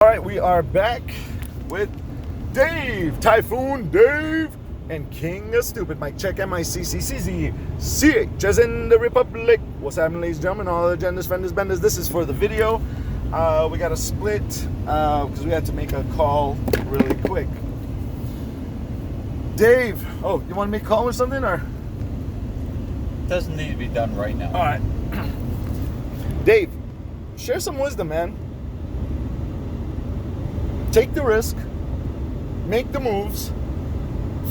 All right, we are back with Dave, Typhoon Dave, and King of Stupid. Mic check, MICCCZCH, as in the Republic. What's happening, ladies and gentlemen? All the genders, fenders, benders. This is for the video. We got a split because we had to make a call really quick. Dave, oh, you want me to call or something, or? Doesn't need to be done right now. All right. Dave, share some wisdom, man. Take the risk, make the moves,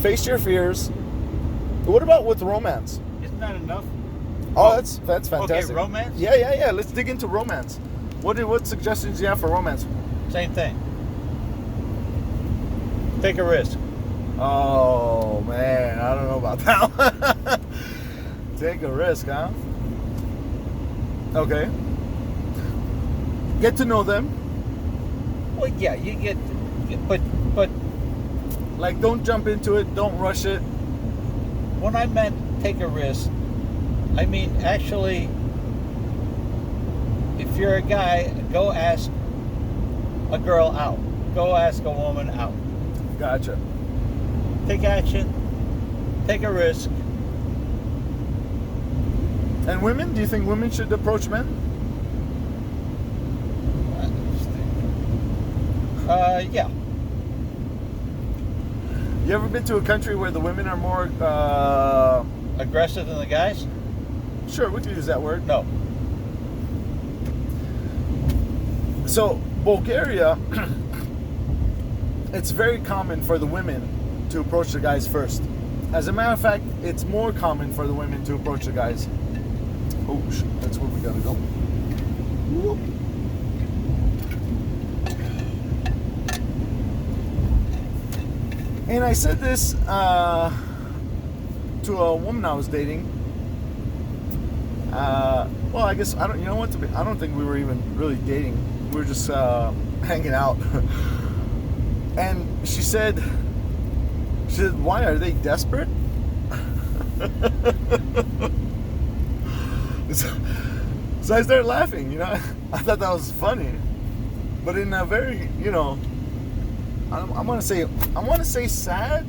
face your fears. What about with romance? Isn't that enough? Oh, that's fantastic. Okay, romance? Yeah. Let's dig into romance. What suggestions do you have for romance? Same thing. Take a risk. Oh, man, I don't know about that one. Take a risk, huh? Okay. Get to know them. Well, yeah, you get, but Like, don't jump into it. Don't rush it. when I meant take a risk, I mean actually, if you're a guy, go ask a girl out. Go ask a woman out. Gotcha. Take action. Take a risk. And women? Do you think women should approach men? Yeah. You ever been to a country where the women are more, Aggressive than the guys? sure, we can use that word. No. So, Bulgaria, it's very common for the women to approach the guys first. As a matter of fact, it's more common for the women to approach the guys. Oh, shit, that's where we gotta go. Whoop. And I said this to a woman I was dating. Well, I guess I don't. You know what? I don't think we were even really dating. We were just hanging out. And she said, "Why are they desperate?" So I started laughing. You know, I thought that was funny, but in a very, I want to say sad,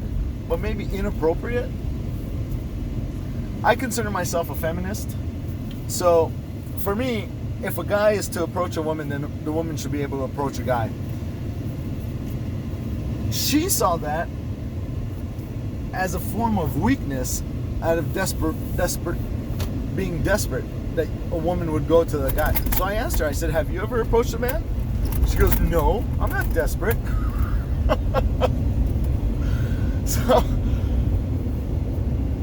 but maybe inappropriate. I consider myself a feminist. So for me, if a guy is to approach a woman, then the woman should be able to approach a guy. She saw that as a form of weakness, out of being desperate, that a woman would go to the guy. So I asked her, I said, "Have you ever approached a man?" She goes, "No, I'm not desperate."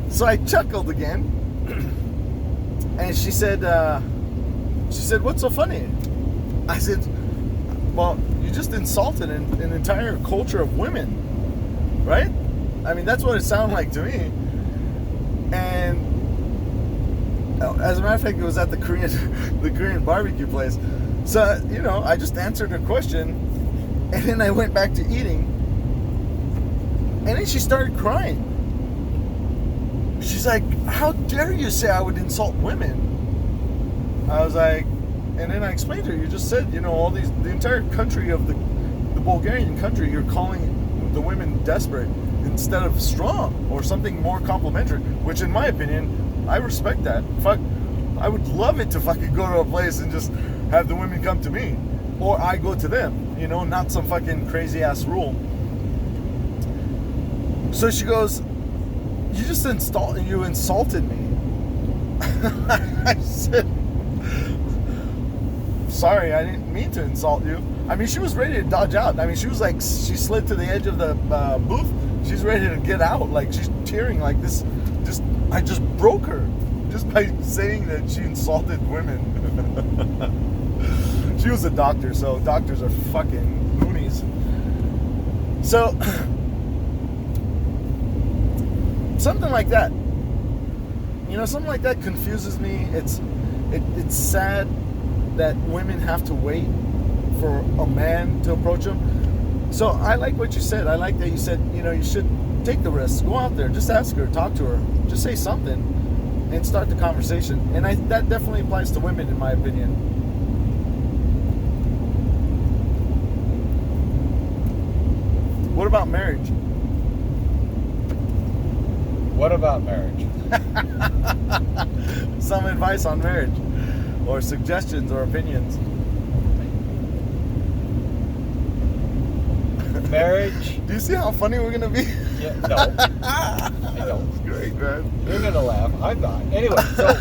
So I chuckled again, and she said, "What's so funny?" I said, "Well, you just insulted an entire culture of women, right? I mean, that's what it sounded like to me." And as a matter of fact, it was at the Korean barbecue place. So I just answered her question, and then I went back to eating. And then she started crying. She's like, "How dare you say I would insult women?" I was like, and then I explained to her, you just said, the entire country of the Bulgarian country, you're calling the women desperate instead of strong or something more complimentary, which in my opinion, I respect that. Fuck, I would love it to fucking go to a place and just have the women come to me, or I go to them, not some fucking crazy ass rule. So she goes, "You just insulted me." I said, "Sorry, I didn't mean to insult you." I mean, she was ready to dodge out. I mean, she was like, she slid to the edge of the booth. She's ready to get out. Like, she's tearing like this. I just broke her just by saying that she insulted women. She was a doctor, so doctors are fucking loonies. So something like that. Something like that confuses me. It's sad that women have to wait for a man to approach them. So I like what you said. I like that you said, you should take the risk. Go out there. Just ask her. Talk to her. Just say something and start the conversation. And that definitely applies to women, in my opinion. What about marriage? What about marriage? Some advice on marriage, or suggestions or opinions. Marriage. Do you see how funny we're gonna be? Yeah, no, I don't. That's great, man. You're gonna laugh. I'm not. Anyway, so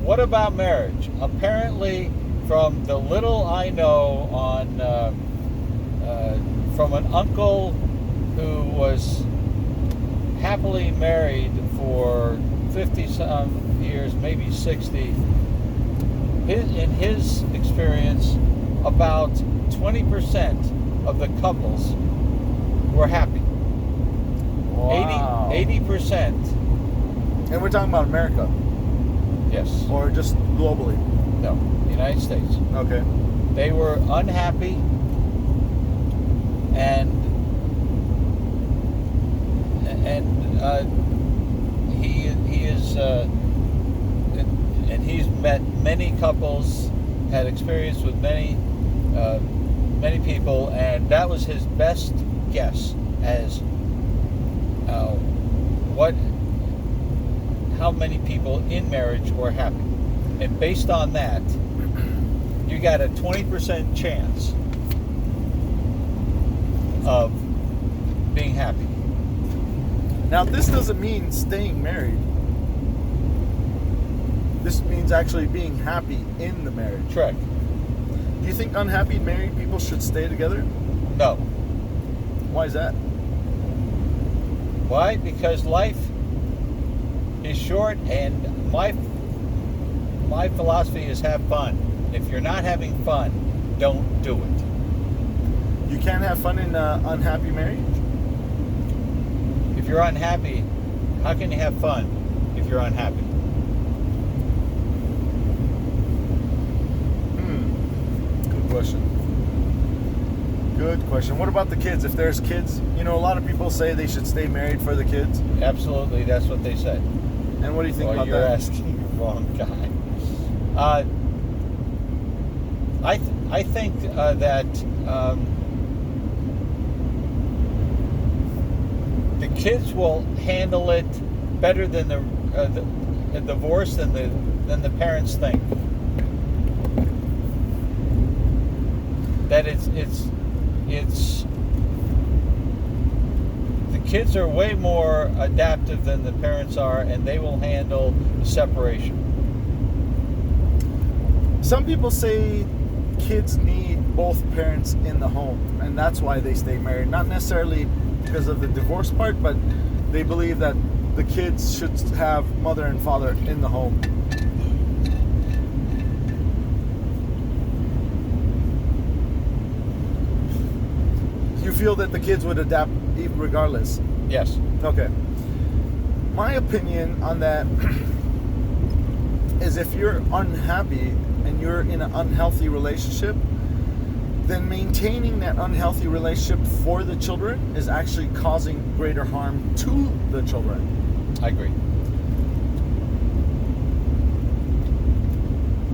what about marriage? Apparently, from the little I know on from an uncle who was happily married for 50 some years, maybe 60. In his experience, about 20% of the couples were happy. Wow. 80%. And we're talking about America, Yes. or just globally? No. United States. Okay. They were unhappy, and he is and he's met many couples, had experience with many people, and that was his best guess as how many people in marriage were happy. And based on that, you got a 20% chance of being happy. Now, this doesn't mean staying married. This means actually being happy in the marriage. Correct. Do you think unhappy married people should stay together? No. Why is that? Why? Because life is short, and my philosophy is have fun. If you're not having fun, don't do it. You can't have fun in an unhappy marriage? If you're unhappy, how can you have fun if you're unhappy? Good question. Good question. What about the kids? If there's kids, a lot of people say they should stay married for the kids. Absolutely, that's what they said. And what do you think about you're that? asking the wrong guy. I think that the kids will handle it better than the divorce than the parents think. That it's the kids are way more adaptive than the parents are, and they will handle the separation. Some people say kids need both parents in the home, and that's why they stay married. Not necessarily because of the divorce part, but they believe that the kids should have mother and father in the home. You feel that the kids would adapt regardless? Yes. Okay. My opinion on that is if you're unhappy and you're in an unhealthy relationship, then maintaining that unhealthy relationship for the children is actually causing greater harm to the children. I agree.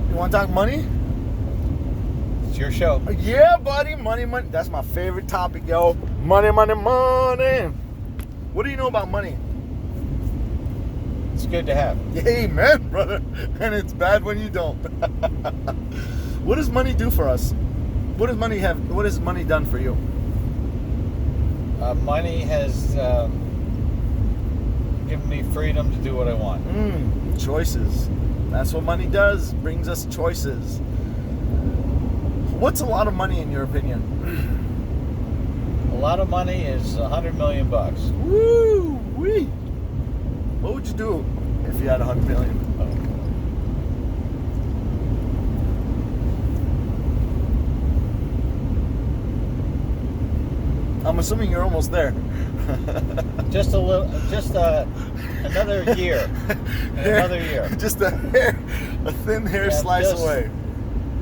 You want to talk money? It's your show. Yeah, buddy. Money. That's my favorite topic, yo. Money. What do you know about money? It's good to have. Amen, brother. And it's bad when you don't. What does money do for us? What does money have? What has money done for you? Money has given me freedom to do what I want. Choices. That's what money does. Brings us choices. What's a lot of money in your opinion? A lot of money is $100 million. Woo wee. What would you do if you had $100 million? I'm assuming you're almost there. Just a little, another year. Another year. Just a thin hair slice away.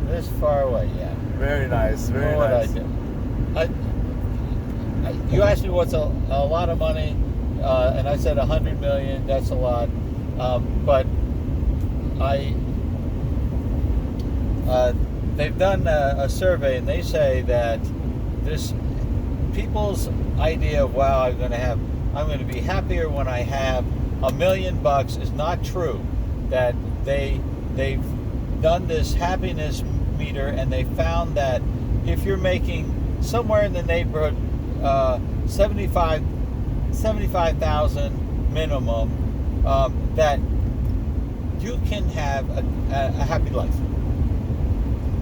This far away, yeah. Very nice. Very nice. What I do. You asked me what's a lot of money, and I said $100 million. That's a lot, but they've done a survey, and they say that this people's idea of I'm going to be happier when I have $1 million is not true. That they've done this happiness meter, and they found that if you're making somewhere in the neighborhood 75,000 minimum, that you can have a happy life.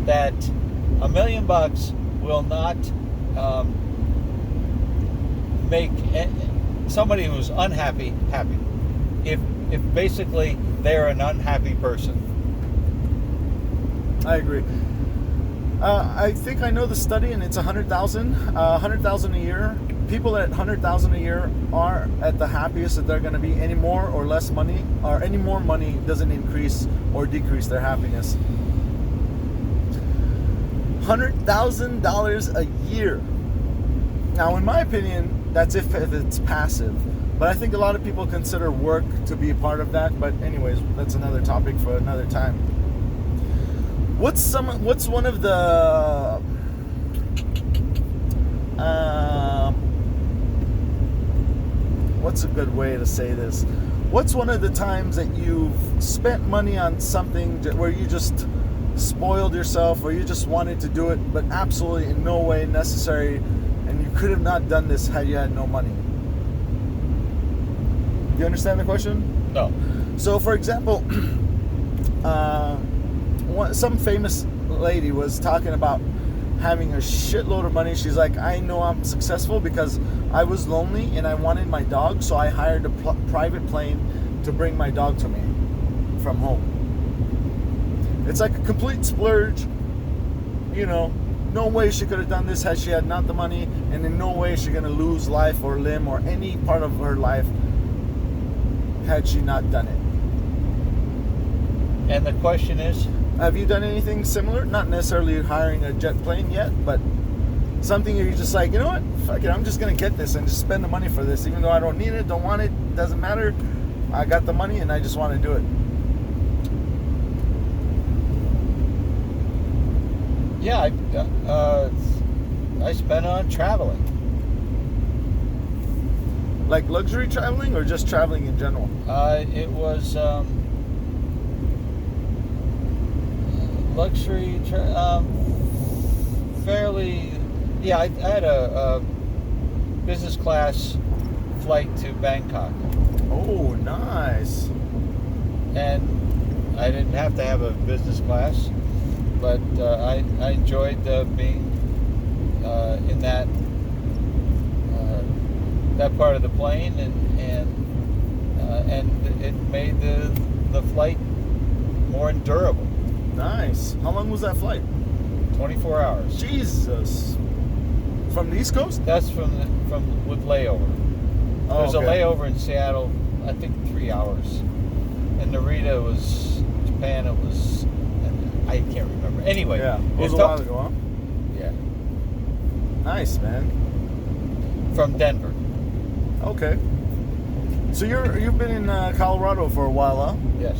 That $1 million will not make somebody who's unhappy happy. If basically they're an unhappy person. I agree. I think I know the study, and it's 100,000. 100,000 a year. People at 100,000 a year are at the happiest that they're going to be. Any more or less money, or any more money doesn't increase or decrease their happiness. $100,000 a year. Now, in my opinion, that's if it's passive. But I think a lot of people consider work to be a part of that. But anyways, that's another topic for another time. What's one of the what's a good way to say this? What's one of the times that you've spent money on something where you just spoiled yourself, or you just wanted to do it, but absolutely in no way necessary, and you could have not done this had you had no money? You understand the question? No. So, for example, some famous lady was talking about having a shitload of money. She's like, I know I'm successful because I was lonely and I wanted my dog, so I hired a private plane to bring my dog to me from home. It's like a complete splurge. No way she could have done this had she had not the money, and in no way is she going to lose life or limb or any part of her life had she not done it. And the question is, have you done anything similar? Not necessarily hiring a jet plane yet, but something you're just like, you know what? Fuck it, I'm just going to get this and just spend the money for this. Even though I don't need it, don't want it, doesn't matter. I got the money and I just want to do it. Yeah, I spent on traveling. Like luxury traveling or just traveling in general? It was luxury, fairly. Yeah, I had a business class flight to Bangkok. Oh, nice. And I didn't have to have a business class, but I enjoyed being in that part of the plane, and it made the flight more endurable. Nice. How long was that flight? 24 hours. Jesus. From the East Coast? That's from with layover. Oh, There's okay. a layover in Seattle, I think 3 hours. In Narita was Japan. It was, I can't remember. Anyway, Yeah, it was a while ago, huh? Yeah, Nice, man. from Denver. Okay. So you've been in Colorado for a while, huh? Yes.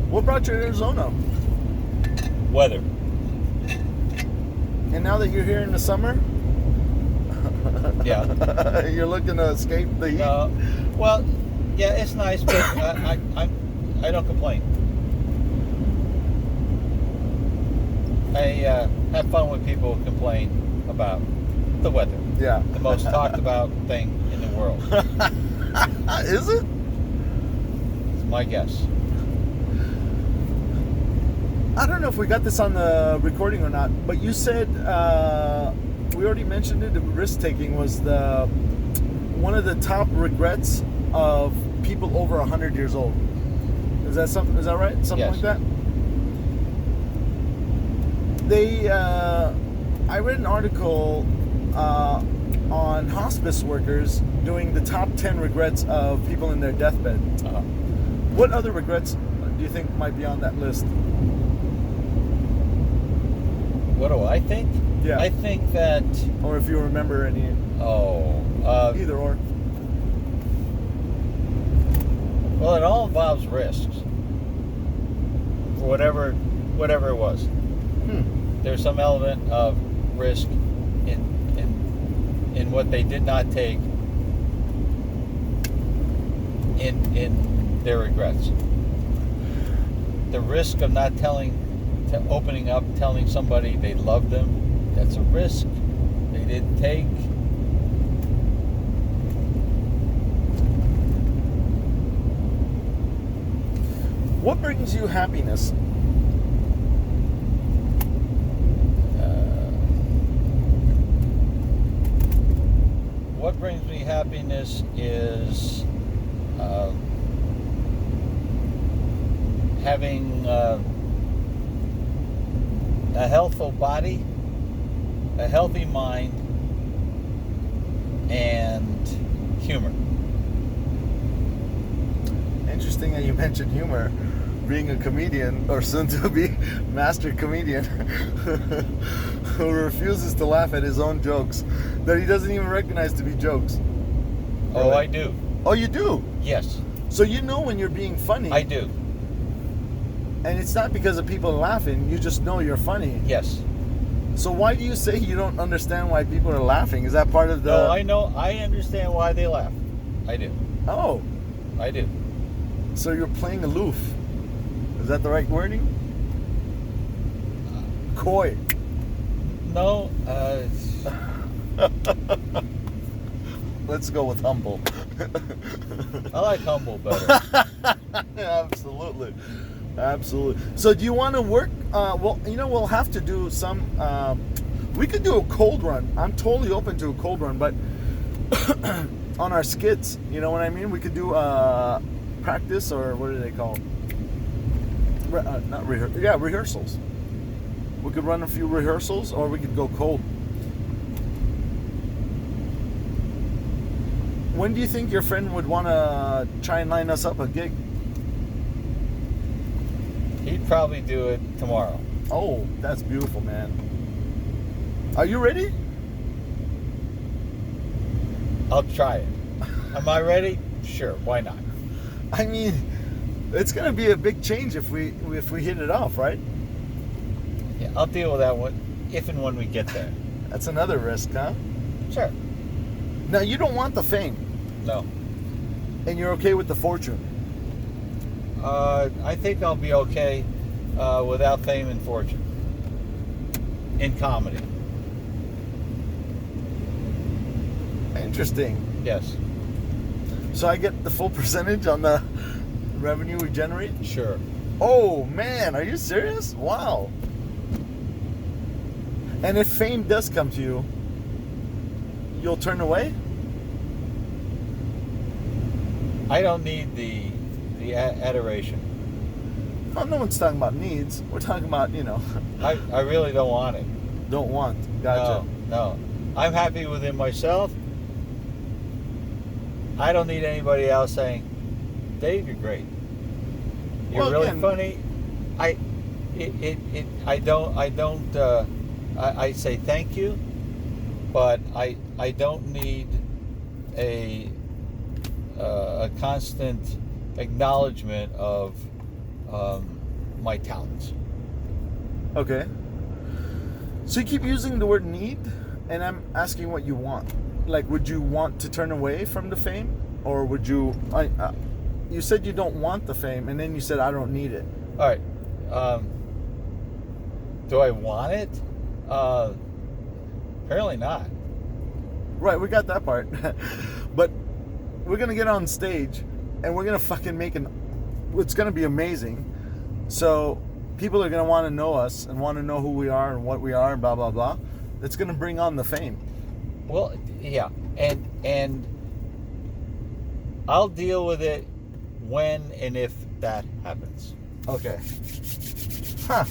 What brought you to Arizona? Weather. And now that you're here in the summer, Yeah. you're looking to escape the heat. Well, yeah, it's nice, but I don't complain. I have fun when people complain about the weather. Yeah. The most talked about thing in the world. Is it? It's my guess. I don't know if we got this on the recording or not, but you said we already mentioned it. Risk taking was one of the top regrets of people over 100 years old. Is that something? Is that right? Something Yes. like that. I read an article on hospice workers doing the top 10 regrets of people in their deathbed. Uh-huh. What other regrets do you think might be on that list? What do I think? Yeah. I think that. Or if you remember any. Either or. Well, it all involves risks. For whatever it was. There's some element of risk in in what they did not take in their regrets. The risk of not opening up, telling somebody they love them, that's a risk they didn't take. What brings you happiness? What brings me happiness is having a healthful body, a healthy mind, and humor. Interesting that you mentioned humor. Being a comedian, or soon to be master comedian, who refuses to laugh at his own jokes that he doesn't even recognize to be jokes. Oh, I do. Oh, you do? Yes. So you know when you're being funny. I do. And it's not because of people laughing, you just know you're funny. Yes. So why do you say you don't understand why people are laughing? Is that part of the... No, I know. I understand why they laugh. I do. Oh. I do. So you're playing aloof. Is that the right wording? Coy. No. Let's go with humble. I like humble better. Absolutely. Absolutely. So do you want to work? Well, we'll have to do some... we could do a cold run. I'm totally open to a cold run, but on our skits, you know what I mean? We could do practice, or what do they call it? Rehearsals. We could run a few rehearsals, or we could go cold. When do you think your friend would want to try and line us up a gig? He'd probably do it tomorrow. Oh, that's beautiful, man. Are you ready? I'll try it. Am I ready? Sure, why not? I mean, it's going to be a big change if we hit it off, right? Yeah, I'll deal with that one if and when we get there. That's another risk, huh? Sure. Now, you don't want the fame. No. And you're okay with the fortune. I think I'll be okay without fame and fortune. In comedy. Interesting. Yes. So I get the full percentage on the revenue we generate? Sure. Oh, man, are you serious? Wow. And if fame does come to you, you'll turn away? I don't need the adoration. Well, no one's talking about needs. We're talking about, I really don't want it. Don't want. Gotcha. No. I'm happy within myself. I don't need anybody else saying, Dave, you're great. You're really funny. I say thank you, but I don't need a constant acknowledgement of my talents. Okay. So you keep using the word need, and I'm asking what you want. Like, would you want to turn away from the fame, or would you? You said you don't want the fame, and then you said I don't need it. All right. Do I want it? Apparently not. Right, we got that part. But we're gonna get on stage, and we're gonna fucking it's gonna be amazing. So people are gonna want to know us and want to know who we are and what we are and blah blah blah. It's gonna bring on the fame. Well, yeah, and I'll deal with it when and if that happens. Okay. Huh.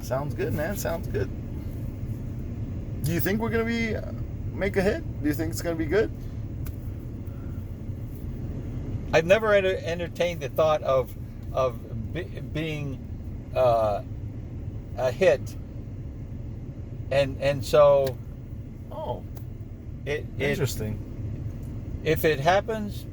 Sounds good, man. Sounds good. Do you think we're gonna make a hit? Do you think it's gonna be good? I've never entertained the thought of being a hit, and so. Oh. Interesting. If it happens,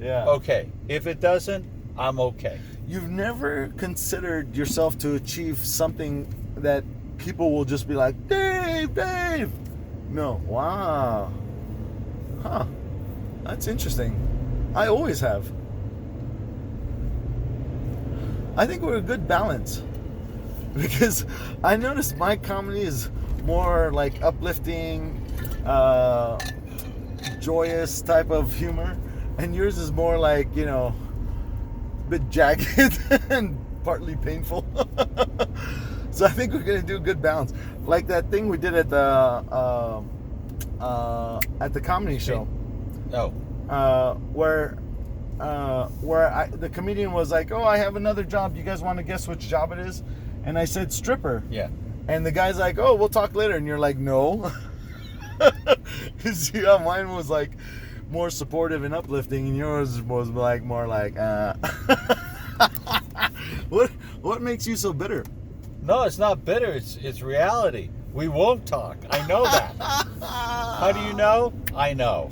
yeah. Okay. If it doesn't, I'm okay. You've never considered yourself to achieve something that people will just be like, Dave, No. Wow. Huh. That's interesting. I always have. I think we're a good balance. Because I noticed my comedy is more like uplifting, joyous type of humor. And yours is more like, a bit jagged and partly painful. So I think we're going to do a good balance. Like that thing we did at the comedy show. Oh. Where the comedian was like, "Oh, I have another job. You guys want to guess which job it is?" And I said stripper. Yeah. And the guy's like, "Oh, we'll talk later." And you're like, "No." Because mine was like more supportive and uplifting, and yours was like more like, What makes you so bitter? No, it's not bitter. It's reality. We won't talk. I know that. How do you know? I know.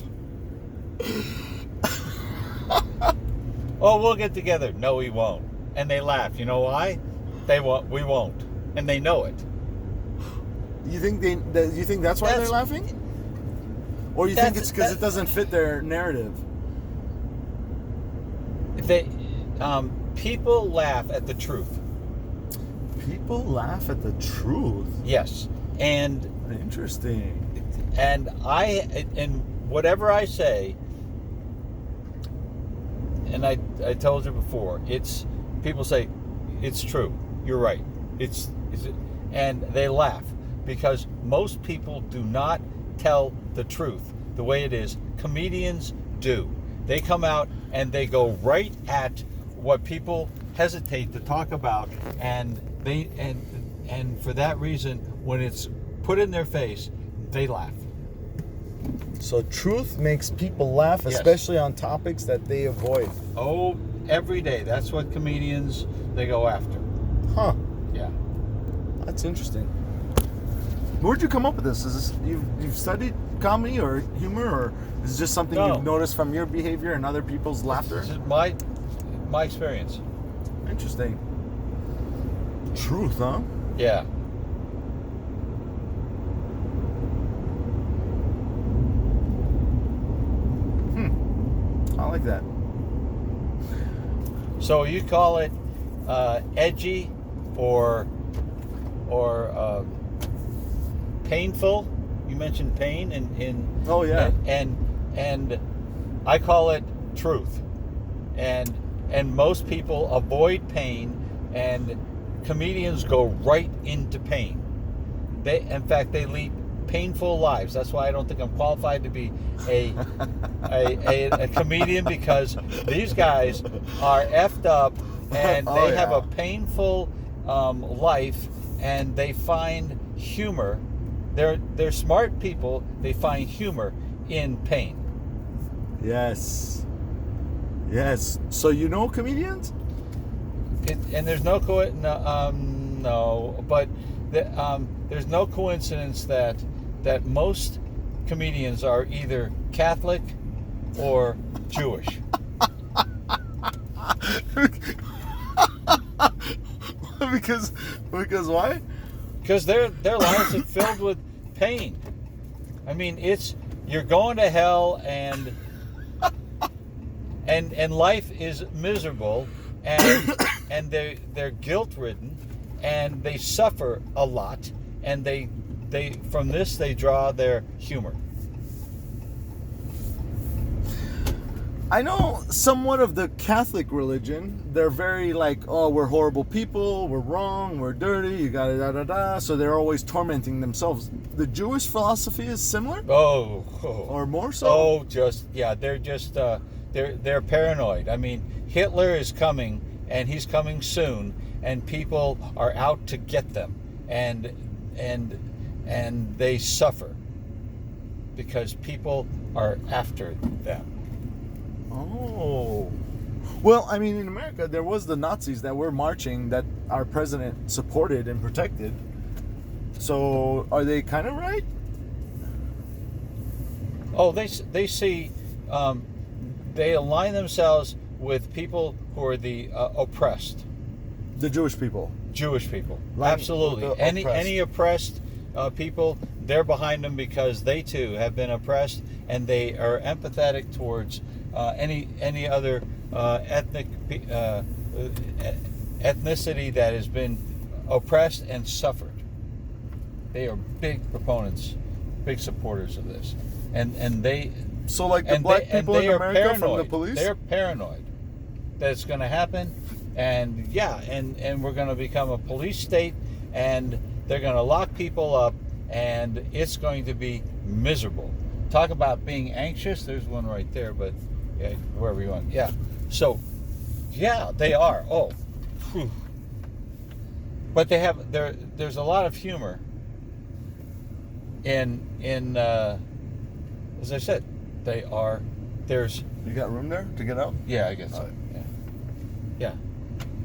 Oh, we'll get together. No, we won't. And they laugh. You know why? They won't. We won't. And they know it. You think you think that's why they're laughing? Or you think it's because it doesn't fit their narrative? People laugh at the truth. People laugh at the truth? Yes. And interesting. And whatever I say, and I told you before, people say it's true. You're right. And they laugh because most people do not tell the truth the way it is. Comedians do. They come out and they go right at what people hesitate to talk about, and for that reason, when it's put in their face, they laugh. So truth makes people laugh, yes. Especially on topics that they avoid. Oh, every day. That's what comedians, they go after. Huh. Yeah. That's interesting. Where'd you come up with this? Is this you've studied comedy or humor, or is it just something you've noticed from your behavior and other people's laughter? This is my experience. Interesting. Truth, huh? Yeah. I like that. So you call it edgy or painful? You mentioned pain in oh yeah, and I call it truth, and most people avoid pain, and comedians go right into pain. In fact, they lead painful lives. That's why I don't think I'm qualified to be a comedian, because these guys are effed up and they have a painful life, and they find humor. They're smart people. They find humor in pain. Yes. So comedians? And there's no but there's no coincidence that most comedians are either Catholic or Jewish. Because why? Because their lives are filled with pain. I mean, you're going to hell, and life is miserable, and they're guilt-ridden, and they suffer a lot, and they from this they draw their humor. I know somewhat of the Catholic religion. They're very like, oh, we're horrible people, we're wrong, we're dirty, you gotta da. So they're always tormenting themselves. The Jewish philosophy is similar? Oh. Or more so? Oh, they're just they're paranoid. I mean, Hitler is coming, and he's coming soon, and people are out to get them, and they suffer because people are after them. Oh. Well, I mean, in America, there was the Nazis that were marching that our president supported and protected. So, are they kind of right? Oh, they see, they align themselves with people who are the oppressed. The Jewish people. Jewish people, Like absolutely. the Any oppressed people, they're behind them because they too have been oppressed, and they are empathetic towards any other ethnicity that has been oppressed and suffered. They are big proponents, big supporters of this, and they. So like the black people in America from the police? They're paranoid that it's going to happen, and and we're going to become a police state, and they're going to lock people up, and it's going to be miserable. Talk about being anxious. There's one right there, but yeah, wherever you want. Yeah. So, yeah, they are. Oh, whew. But they have there's a lot of humor in as I said, there's. You got room there to get out? Yeah, I guess so. Yeah.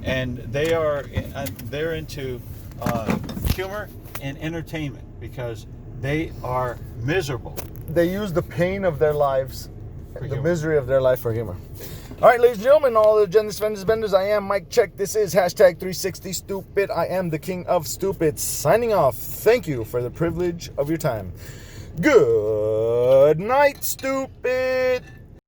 And they're into humor and entertainment because they are miserable. They use the pain of their lives, the humor. misery of their life for humor. All right, ladies and gentlemen, all the genders, fenders, benders, I am Mike Check. This is hashtag 360 Stupid. I am the king of stupid. Signing off. Thank you for the privilege of your time. Good night, stupid.